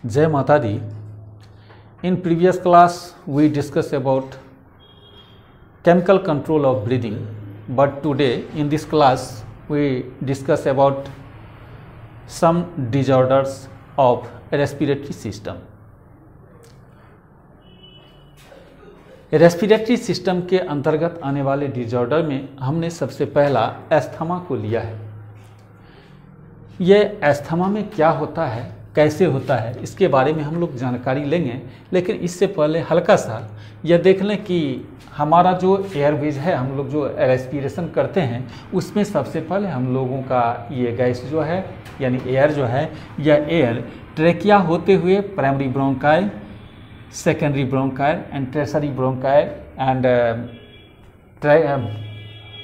Jai Mata Di. In previous class we discussed about chemical control of breathing, but today in this class we discuss about some disorders of respiratory system. Respiratory system के अंतर्गत आने वाले disorder में हमने सबसे पहला asthma को लिया है। यह एस्थमा में क्या होता है, कैसे होता है, इसके बारे में हम लोग जानकारी लेंगे, लेकिन इससे पहले हल्का सा यह देख लें कि हमारा जो एयरवेज है, हम लोग जो रेस्पिरेशन करते हैं उसमें सबसे पहले हम लोगों का ये गैस जो है यानी एयर जो है, यह एयर ट्रेकिया होते हुए primary bronchi, secondary bronchi and tertiary bronchi and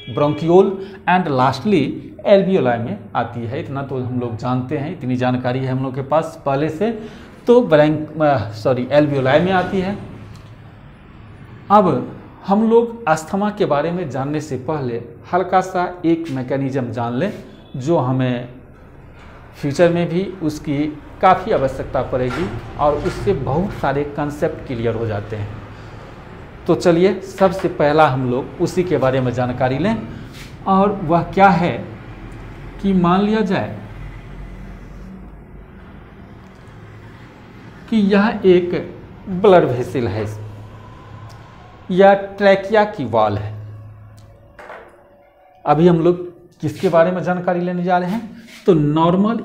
bronchiole and lastly alveoli में आती है। इतना तो हम लोग जानते हैं, इतनी जानकारी है हम लोग के पास पहले से। तो एल्वियोलाई में आती है। अब हम लोग अस्थमा के बारे में जानने से पहले हल्का सा एक मैकेनिज्म जान लें जो हमें फ्यूचर में भी उसकी काफ़ी आवश्यकता पड़ेगी और उससे बहुत सारे कंसेप्ट क्लियर हो जाते हैं। तो चलिए सबसे पहला हम लोग उसी के बारे में जानकारी लें, और वह क्या है कि मान लिया जाए कि यह एक ब्लड वेसल है या ट्रैकिया की वॉल है। अभी हम लोग किसके बारे में जानकारी लेने जा रहे हैं? तो नॉर्मल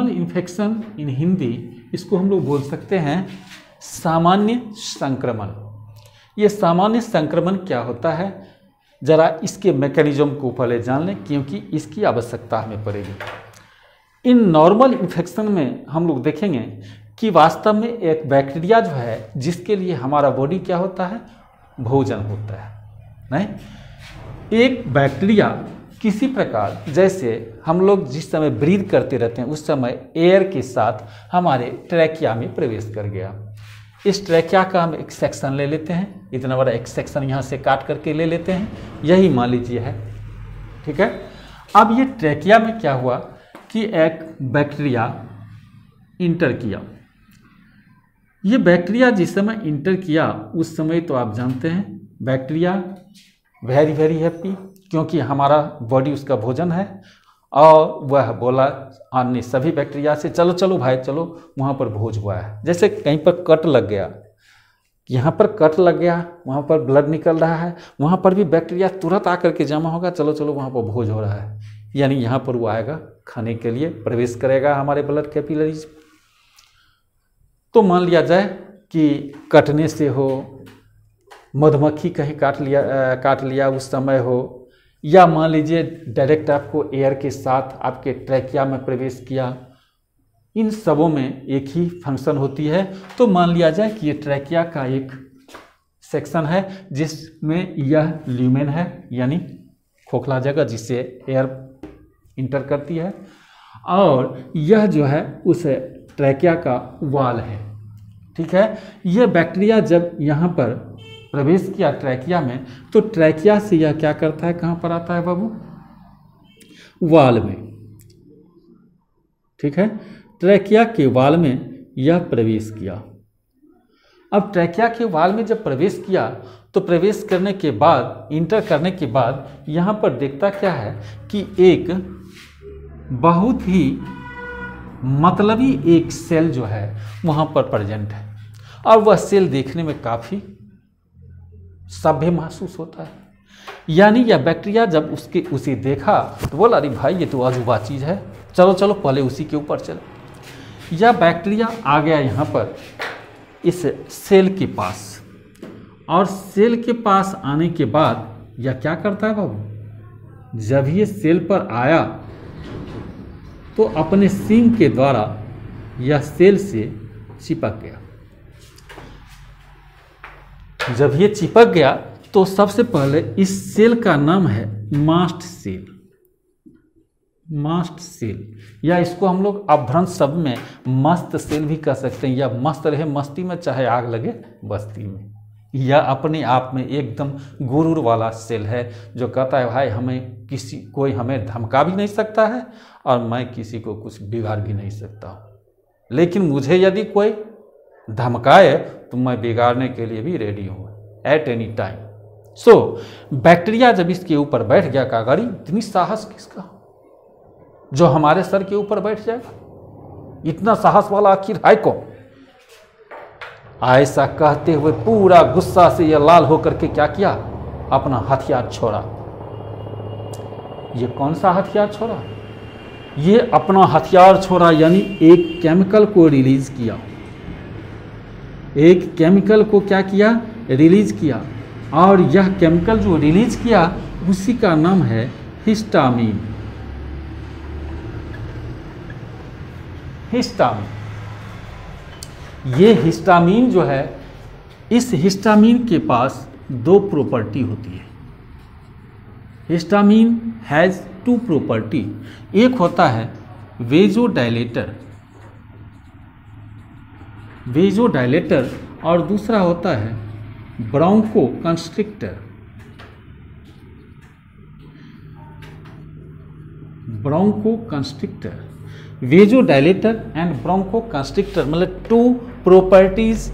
इन्फेक्शन इन हिंदी इसको हम लोग बोल सकते हैं सामान्य संक्रमण। ये सामान्य संक्रमण क्या होता है, जरा इसके मैकेनिज्म को पहले जान लें क्योंकि इसकी आवश्यकता हमें पड़ेगी। इन नॉर्मल इन्फेक्शन में हम लोग देखेंगे कि वास्तव में एक बैक्टीरिया जो है जिसके लिए हमारा बॉडी क्या होता है, भोजन होता है। नहीं, एक बैक्टीरिया किसी प्रकार, जैसे हम लोग जिस समय ब्रीथ करते रहते हैं उस समय एयर के साथ हमारे ट्रैकिया में प्रवेश कर गया। इस ट्रैकिया का हम एक सेक्शन ले लेते हैं, इतना बड़ा एक सेक्शन यहाँ से काट करके ले लेते हैं, यही मान लीजिए है, ठीक है। अब ये ट्रैकिया में क्या हुआ कि एक बैक्टीरिया इंटर किया। ये बैक्टीरिया जिस समय इंटर किया उस समय तो आप जानते हैं बैक्टीरिया वेरी वेरी हैप्पी, क्योंकि हमारा बॉडी उसका भोजन है, और वह बोला अन्य सभी बैक्टीरिया से चलो चलो भाई चलो, वहाँ पर भोज हुआ है। जैसे कहीं पर कट लग गया, यहाँ पर कट लग गया, वहाँ पर ब्लड निकल रहा है, वहाँ पर भी बैक्टीरिया तुरंत आकर के जमा होगा, चलो चलो वहाँ पर भोज हो रहा है, यानी यहाँ पर वो आएगा खाने के लिए, प्रवेश करेगा हमारे ब्लड कैपिलरीज। तो मान लिया जाए कि कटने से हो, मधुमक्खी कहीं काट लिया उस समय हो, या मान लीजिए डायरेक्ट आपको एयर के साथ आपके ट्रैकिया में प्रवेश किया, इन सबों में एक ही फंक्शन होती है। तो मान लिया जाए कि ये ट्रैकिया का एक सेक्शन है जिसमें यह ल्यूमेन है, यानी खोखला जगह जिससे एयर इंटर करती है, और यह जो है उस ट्रैकिया का वाल है, ठीक है। यह बैक्टीरिया जब यहाँ पर प्रवेश किया ट्रैकिया में, तो ट्रैकिया से यह क्या करता है, कहाँ पर आता है बाबू, वाल में, ठीक है। ट्रैकिया के वाल में यह प्रवेश किया। अब ट्रैकिया के वाल में जब प्रवेश किया तो प्रवेश करने के बाद, इंटर करने के बाद यहाँ पर देखता क्या है कि एक बहुत ही मतलबी एक सेल जो है वहाँ पर प्रेजेंट है, और वह सेल देखने में काफ़ी सभ्य महसूस होता है। यानी यह बैक्टीरिया जब उसे देखा तो बोला अरे भाई ये तो अजूबा चीज़ है, चलो चलो पहले उसी के ऊपर चलो। यह बैक्टीरिया आ गया यहाँ पर इस सेल के पास, और सेल के पास आने के बाद यह क्या करता है बाबू, जब ये सेल पर आया तो अपने सींग के द्वारा यह सेल से चिपक गया। जब ये चिपक गया तो सबसे पहले इस सेल का नाम है मास्ट सेल। मास्ट सेल, या इसको हम लोग अभ्रंश शब्द में मस्त सेल भी कह सकते हैं, या मस्त रहे मस्ती में चाहे आग लगे बस्ती में। यह अपने आप में एकदम गुरूर वाला सेल है जो कहता है भाई हमें किसी कोई हमें धमका भी नहीं सकता है और मैं किसी को कुछ बिगाड़ भी नहीं सकता हूँ। लेकिन मुझे यदि कोई धमकाए तो मैं बिगाड़ने के लिए भी रेडी हूँ at any time. So bacteria जब इसके ऊपर बैठ गया कागड़ी, इतनी साहस किसका जो हमारे सर के ऊपर बैठ जाएगा? इतना साहस वाला आखिर है कौन? ऐसा कहते हुए पूरा गुस्सा से यह लाल होकर के क्या किया? अपना हथियार छोड़ा। ये कौन सा हथियार छोड़ा? ये अपना हथियार छोड़ा यानी एक केमिकल को रिलीज किया। एक केमिकल को क्या किया? रिलीज किया। और यह केमिकल जो रिलीज किया उसी का नाम है हिस्टामिन। हिस्टामिन, ये हिस्टामिन जो है, इस हिस्टामिन के पास दो प्रॉपर्टी होती है। Histamine has two property. एक होता है वेजोडाइलेटर, वेजोडाइलेटर, और दूसरा होता है bronchoconstrictor. Bronchoconstrictor, vasodilator and bronchoconstrictor, मतलब टू प्रॉपर्टीज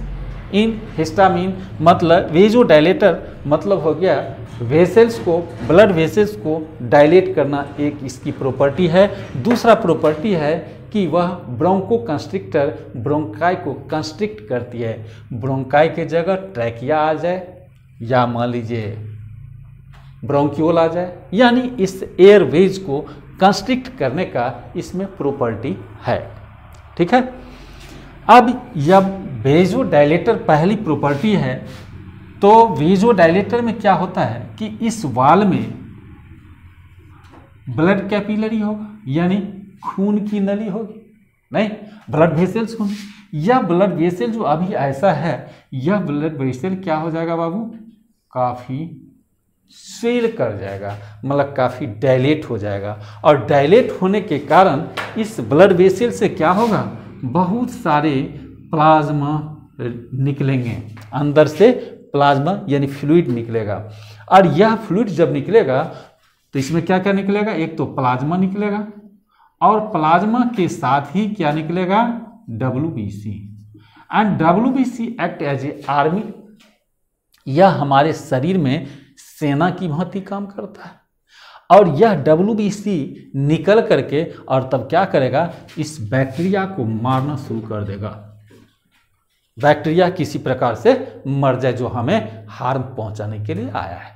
इन हिस्टामिन। मतलब वेजोडाइलेटर मतलब हो गया वेसल्स को, ब्लड वेसल्स को डायलेट करना, एक इसकी प्रॉपर्टी है। दूसरा प्रॉपर्टी है कि वह ब्रोंको कंस्ट्रिक्टर ब्रोंकाई को कंस्ट्रिक्ट करती है। ब्रोंकाई के जगह ट्रैकिया आ जाए या मान लीजिए ब्रोंक्यूल आ जाए, यानी इस एयरवेज को कंस्ट्रिक्ट करने का इसमें प्रॉपर्टी है। ठीक है। अब जब वेजोडाइलेटर पहली प्रॉपर्टी है तो वेजोडाइलेटर में क्या होता है कि इस वाल में ब्लड कैपिलरी होगा, यानी खून की नली होगी, नहीं ब्लड वेसल्स होंगे। यह ब्लड वेसल जो अभी ऐसा है, यह ब्लड वेसल क्या हो जाएगा बाबू? काफ़ी स्वेल कर जाएगा, मतलब काफ़ी डायलेट हो जाएगा। और डायलेट होने के कारण इस ब्लड वेसल से क्या होगा? बहुत सारे प्लाज्मा निकलेंगे, अंदर से प्लाज्मा यानी फ्लूइड निकलेगा। और यह फ्लूइड जब निकलेगा तो इसमें क्या क्या निकलेगा? एक तो प्लाज्मा निकलेगा और प्लाज्मा के साथ ही क्या निकलेगा? WBC। And WBC act as a army. यह हमारे शरीर में सेना की भांति काम करता है। और यह WBC निकल करके और तब क्या करेगा? इस बैक्टीरिया को मारना शुरू कर देगा। बैक्टीरिया किसी प्रकार से मर जाए जो हमें हार्म पहुंचाने के लिए आया है।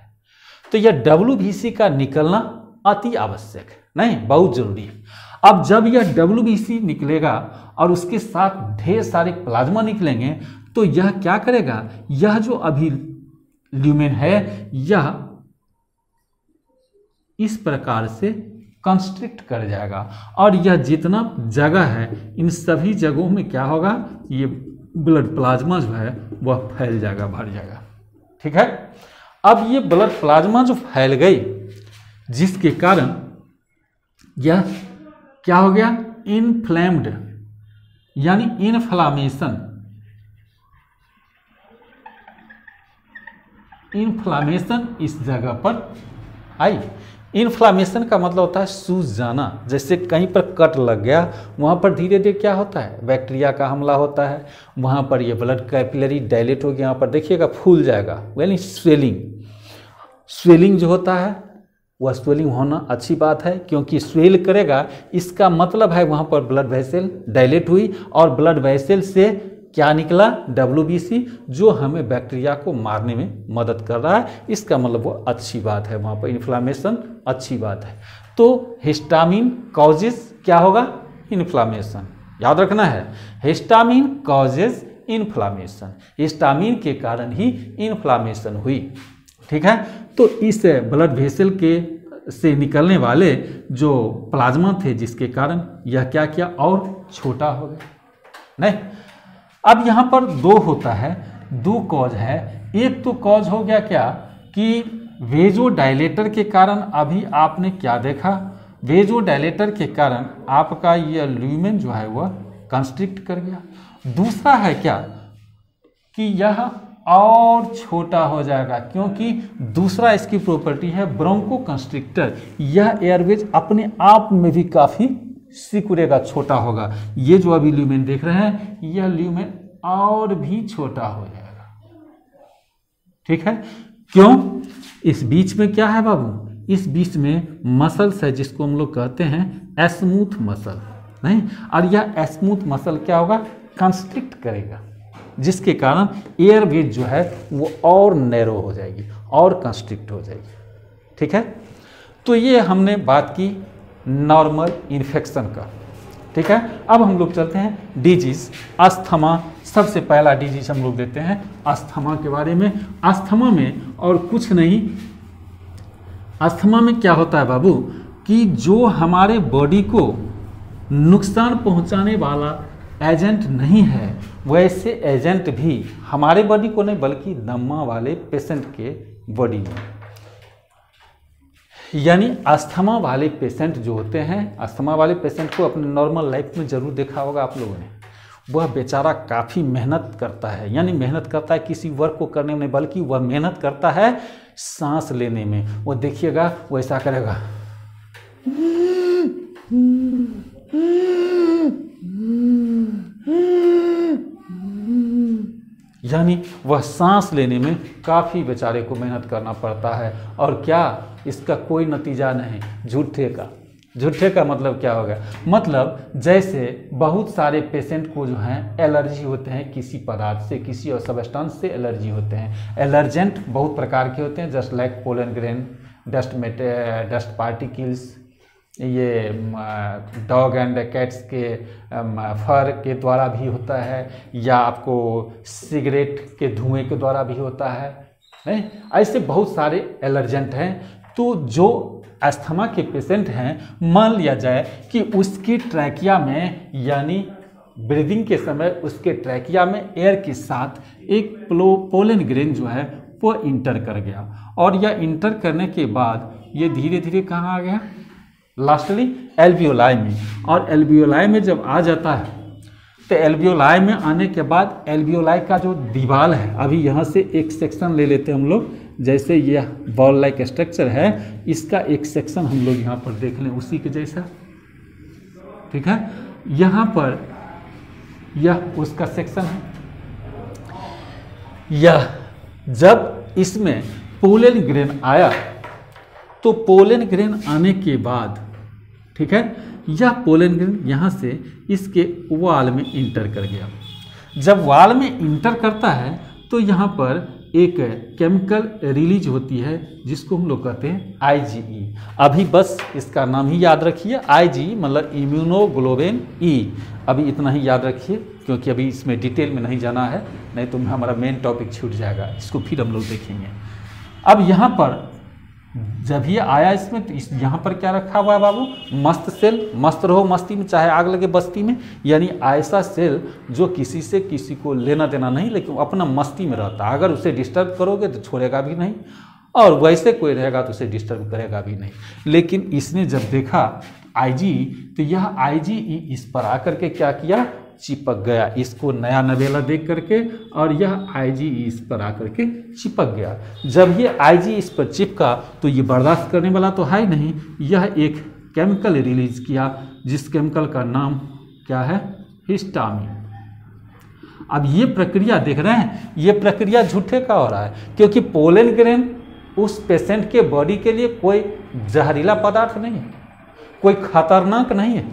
तो यह WBC का निकलना अति आवश्यक है, नहीं बहुत जरूरी है। अब जब यह WBC निकलेगा और उसके साथ ढेर सारे प्लाज्मा निकलेंगे तो यह क्या करेगा? यह जो अभी ल्यूमेन है यह इस प्रकार से कंस्ट्रिक्ट कर जाएगा और यह जितना जगह है इन सभी जगहों में क्या होगा? ये ब्लड प्लाज्मा जो है वह फैल जाएगा, भर जाएगा। ठीक है। अब ये ब्लड प्लाज्मा जो फैल गई जिसके कारण यह क्या हो गया? इन्फ्लेम्ड, यानी इन्फ्लामेशन। इन्फ्लामेशन इस जगह पर आई। इन्फ्लामेशन का मतलब होता है सूज जाना। जैसे कहीं पर कट लग गया, वहाँ पर धीरे धीरे क्या होता है? बैक्टीरिया का हमला होता है, वहाँ पर ये ब्लड कैपिलरी डायलेट हो गया, यहाँ पर देखिएगा फूल जाएगा, यानी स्वेलिंग। स्वेलिंग जो होता है वह स्वेलिंग होना अच्छी बात है, क्योंकि स्वेल करेगा इसका मतलब है वहाँ पर ब्लड वेसल डायलेट हुई और ब्लड वेसल से क्या निकला? WBC, जो हमें बैक्टीरिया को मारने में मदद कर रहा है। इसका मतलब वो अच्छी बात है, वहाँ पर इन्फ्लामेशन अच्छी बात है। तो हिस्टामिन कॉजेज क्या होगा? इन्फ्लामेशन। याद रखना है, हिस्टामिन कॉजेज इन्फ्लामेशन। हिस्टामिन के कारण ही इन्फ्लामेशन हुई। ठीक है। तो इस ब्लड वेसल के से निकलने वाले जो प्लाज्मा थे जिसके कारण यह क्या किया? और छोटा हो गया। नहीं, अब यहाँ पर दो होता है, दो कॉज है। एक तो कॉज हो गया क्या कि वेजोडाइलेटर के कारण अभी आपने क्या देखा? वेजोडाइलेटर के कारण आपका यह ल्यूमेन जो है वह कंस्ट्रिक्ट कर गया। दूसरा है क्या कि यह और छोटा हो जाएगा, क्योंकि दूसरा इसकी प्रॉपर्टी है ब्रोंको कंस्ट्रिक्टर, यह एयरवेज अपने आप में भी काफी सिकुड़ेगा, छोटा होगा। ये जो अभी ल्यूमेन देख रहे हैं, यह ल्यूमेन और भी छोटा हो जाएगा। ठीक है, क्यों? इस बीच में क्या है बाबू? इस बीच में मसल्स है जिसको हम लोग कहते हैं स्मूथ मसल, नहीं, और यह स्मूथ मसल क्या होगा? कंस्ट्रिक्ट करेगा, जिसके कारण एयरवेज जो है वो और नैरो हो जाएगी और कंस्ट्रिक्ट हो जाएगी। ठीक है, तो ये हमने बात की नॉर्मल इन्फेक्शन का। ठीक है, अब हम लोग चलते हैं डिजीज, अस्थमा। सबसे पहला डिजीज हम लोग देते हैं अस्थमा के बारे में। अस्थमा में और कुछ नहीं, अस्थमा में क्या होता है बाबू कि जो हमारे बॉडी को नुकसान पहुंचाने वाला एजेंट नहीं है, वैसे एजेंट भी हमारे बॉडी को नहीं बल्कि दमा वाले पेशेंट के बॉडी में, यानी अस्थमा वाले पेशेंट जो होते हैं, अस्थमा वाले पेशेंट को अपने नॉर्मल लाइफ में जरूर देखा होगा आप लोगों ने। वह बेचारा काफ़ी मेहनत करता है, यानी मेहनत करता है किसी वर्क को करने में, बल्कि वह मेहनत करता है सांस लेने में। वो देखिएगा वो ऐसा करेगा, यानी वह सांस लेने में काफ़ी बेचारे को मेहनत करना पड़ता है। और क्या इसका कोई नतीजा नहीं, झूठे का। झूठे का मतलब क्या होगा? मतलब जैसे बहुत सारे पेशेंट को जो है एलर्जी होते हैं किसी पदार्थ से, किसी और सब्सटेंस से एलर्जी होते हैं। एलर्जेंट बहुत प्रकार के होते हैं, just like pollen grain, dust particles, ये डॉग एंड कैट्स के फर के द्वारा भी होता है, या आपको सिगरेट के धुएं के द्वारा भी होता है, नहीं? ऐसे बहुत सारे एलर्जेंट हैं। तो जो अस्थमा के पेशेंट हैं, मान लिया जाए कि उसकी ट्रैकिया में, यानी ब्रीदिंग के समय उसके ट्रैकिया में एयर के साथ एक पोलन ग्रेन जो है वो इंटर कर गया, और यह इंटर करने के बाद ये धीरे धीरे कहाँ आ गया? लास्टली एल्वियोलाई में। और एल्वियोलाई में जब आ जाता है तो एल्वियोलाई में आने के बाद एल्वियोलाई का जो दीवार है, अभी यहाँ से एक सेक्शन ले लेते हैं हम लोग, जैसे यह बॉल लाइक स्ट्रक्चर है, इसका एक सेक्शन हम लोग यहाँ पर देख लें उसी के जैसा। ठीक है, यहाँ पर यह उसका सेक्शन है। यह जब इसमें पोलन ग्रेन आया, तो पोलन ग्रेन आने के बाद, ठीक है, यह पोलन ग्रेन यहाँ से इसके वाल में इंटर कर गया। जब वाल में इंटर करता है तो यहाँ पर एक केमिकल रिलीज होती है जिसको हम लोग कहते हैं IgE। अभी बस इसका नाम ही याद रखिए, IgE मतलब इम्यूनोग्लोबिन ई। अभी इतना ही याद रखिए, क्योंकि अभी इसमें डिटेल में नहीं जाना है, नहीं तो हमारा मेन टॉपिक छूट जाएगा, इसको फिर हम लोग देखेंगे। अब यहाँ पर जब ये आया इसमें, तो इस यहाँ पर क्या रखा हुआ है बाबू? मस्त सेल। मस्त रहो मस्ती में, चाहे आग लगे बस्ती में, यानी ऐसा सेल जो किसी से किसी को लेना देना नहीं, लेकिन अपना मस्ती में रहता है। अगर उसे डिस्टर्ब करोगे तो छोड़ेगा भी नहीं, और वैसे कोई रहेगा तो उसे डिस्टर्ब करेगा भी नहीं। लेकिन इसने जब देखा IgE, तो यह IgE इस पर आकर के क्या किया? चिपक गया, इसको नया नवेला देख करके, और यह IgE इस पर आकर के चिपक गया। जब ये IgE इस पर चिपका तो ये बर्दाश्त करने वाला तो है नहीं, यह एक केमिकल रिलीज किया, जिस केमिकल का नाम क्या है? हिस्टामिन। अब ये प्रक्रिया देख रहे हैं, ये प्रक्रिया झूठे का हो रहा है, क्योंकि पोलन ग्रेन उस पेशेंट के बॉडी के लिए कोई जहरीला पदार्थ नहीं है, कोई खतरनाक नहीं है,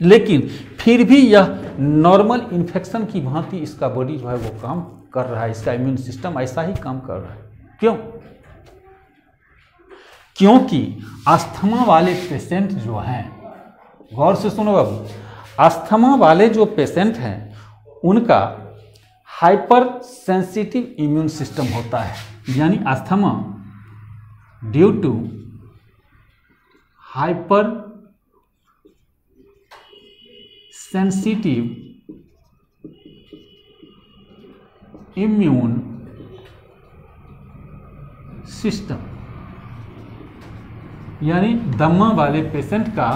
लेकिन फिर भी यह नॉर्मल इन्फेक्शन की भांति इसका बॉडी जो है वो काम कर रहा है, इसका इम्यून सिस्टम ऐसा ही काम कर रहा है। क्यों? क्योंकि अस्थमा वाले पेशेंट जो हैं, गौर से सुनो बाबू, अस्थमा वाले जो पेशेंट हैं उनका हाइपर सेंसिटिव इम्यून सिस्टम होता है, यानी asthma due to hypersensitive immune system, यानी दमा वाले पेशेंट का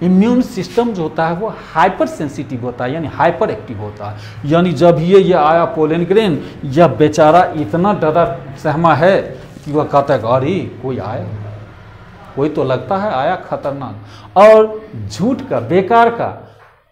इम्यून सिस्टम जो होता है वो हाइपर सेंसिटिव होता है, यानी हाइपर एक्टिव होता है। यानी जब ये आया पोलन ग्रेन, यह बेचारा इतना डरा सहमा है कि वह कहता है अरे कोई आया, कोई तो लगता है आया खतरनाक। और झूठ का, बेकार का,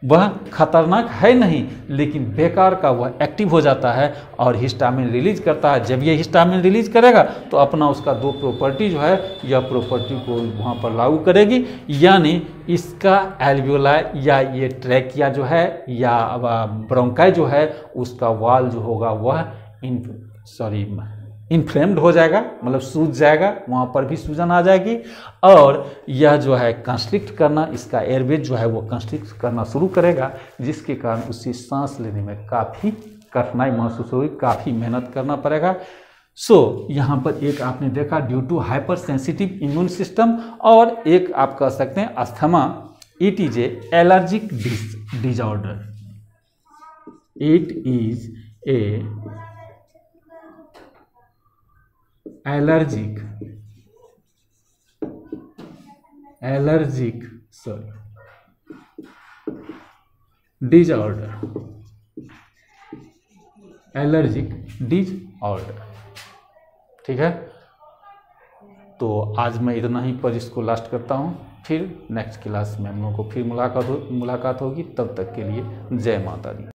वह खतरनाक है नहीं लेकिन बेकार का वह एक्टिव हो जाता है और हिस्टामिन रिलीज करता है। जब ये हिस्टामिन रिलीज करेगा तो अपना उसका दो प्रॉपर्टी जो है, यह प्रॉपर्टी को वहाँ पर लागू करेगी, यानी इसका एल्वियोलाई या ये ट्रैकिया जो है या ब्रोंकाई जो है, उसका वाल जो होगा वह इन्फ्लेम्ड हो जाएगा, मतलब सूज जाएगा, वहाँ पर भी सूजन आ जाएगी। और यह जो है कंस्ट्रिक्ट करना, इसका एयरवेज जो है वो कंस्ट्रिक्ट करना शुरू करेगा, जिसके कारण उसे सांस लेने में काफ़ी कठिनाई महसूस होगी, काफ़ी मेहनत करना पड़ेगा। यहाँ पर एक आपने देखा due to hypersensitive immune system, और एक आप कह सकते हैं asthma, it is a allergic disorder, it is a allergic disorder, ठीक है। तो आज मैं इतना ही पर इसको लास्ट करता हूँ, फिर नेक्स्ट क्लास में हम लोगों को फिर मुलाकात होगी। तब तक के लिए जय माता दी।